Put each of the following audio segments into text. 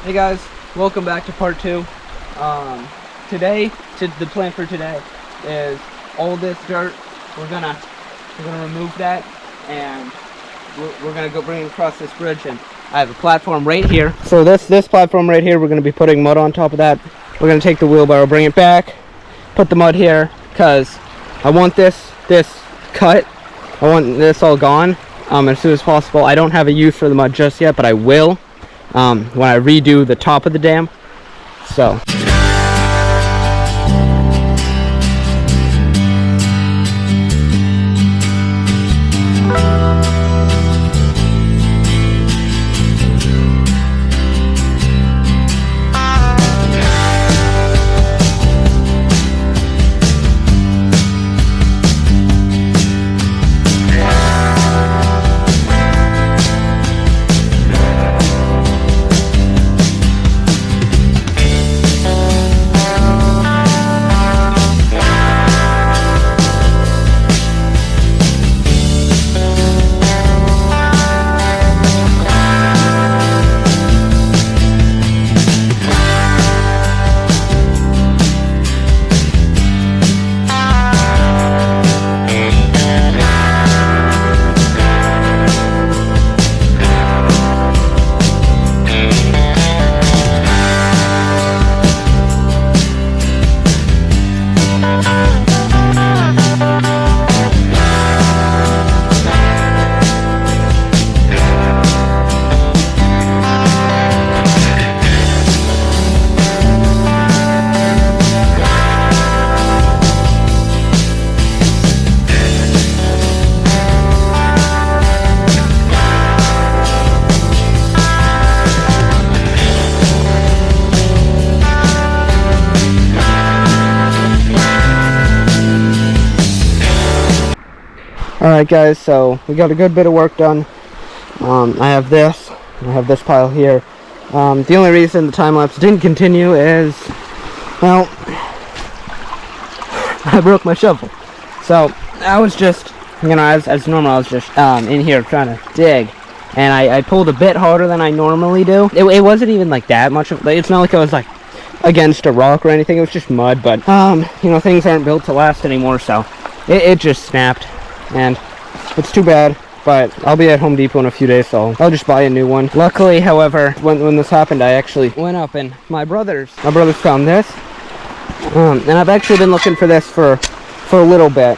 Hey guys, welcome back to part 2. The plan for today is all this dirt. We're gonna remove that, and we're gonna go bring it across this bridge. And I have a platform right here. So this platform right here, we're gonna be putting mud on top of that. We're gonna take the wheelbarrow, bring it back, put the mud here, cause I want this cut. I want this all gone as soon as possible. I don't have a use for the mud just yet, but I will. When I redo the top of the dam. So alright guys, so we got a good bit of work done. I have this pile here. The only reason the time-lapse didn't continue is, well, I broke my shovel. So I was just, as normal, I was just in here trying to dig. And I pulled a bit harder than I normally do. It wasn't even like that much of, it's not like I was like against a rock or anything. It was just mud, but things aren't built to last anymore, so it just snapped. And it's too bad, but I'll be at Home Depot in a few days, so I'll just buy a new one. Luckily, however, when this happened, I actually went up, and my brothers found this, and I've actually been looking for this for a little bit.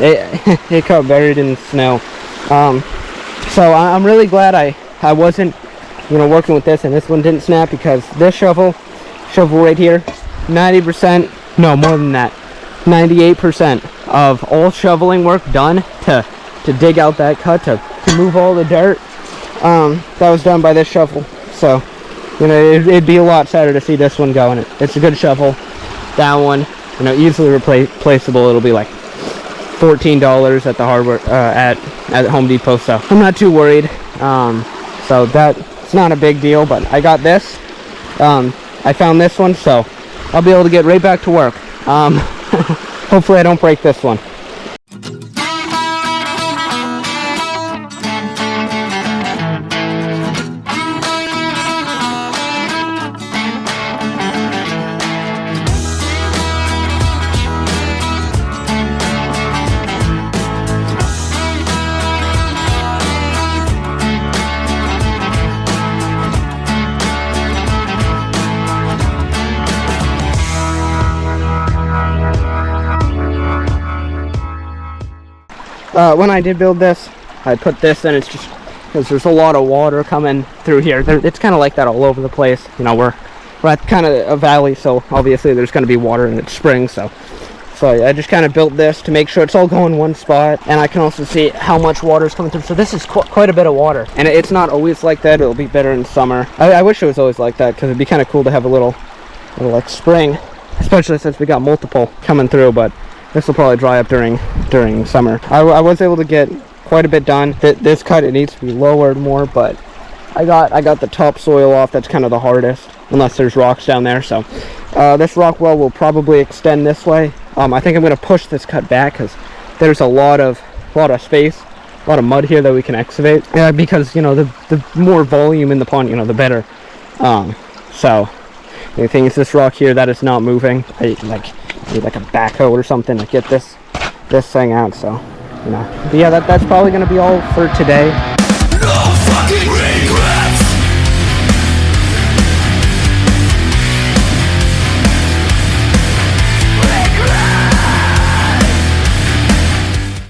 It got buried in snow, so I'm really glad I wasn't working with this, and this one didn't snap, because this shovel right here, 90%, no, more than that, 98% of all shoveling work done to dig out that cut, to move all the dirt, that was done by this shovel. So it'd be a lot sadder to see this one go, and it's a good shovel. That one, easily replaceable. It'll be like $14 at the hardware at Home Depot, so I'm not too worried. So that's not a big deal, but I got this. I found this one, so I'll be able to get right back to work. Hopefully I don't break this one. When I did build this, I put this in. It's just because there's a lot of water coming through here. It's kind of like that all over the place. We're at kind of a valley, so obviously there's going to be water in its spring. So I just kind of built this to make sure it's all going one spot, and I can also see how much water is coming through. So this is quite a bit of water, and it's not always like that. It'll be better in summer. I wish it was always like that, because it'd be kind of cool to have a little like spring, especially since we got multiple coming through. But this will probably dry up during summer. I was able to get quite a bit done. This cut, it needs to be lowered more, but I got the topsoil off. That's kind of the hardest, unless there's rocks down there. So this rock wall will probably extend this way. I think I'm going to push this cut back because there's a lot of space, a lot of mud here that we can excavate. Yeah, because the more volume in the pond, the better. So the thing is, this rock here that is not moving. I need like a backhoe or something to get this thing out. So, you know, but yeah, that's probably gonna be all for today.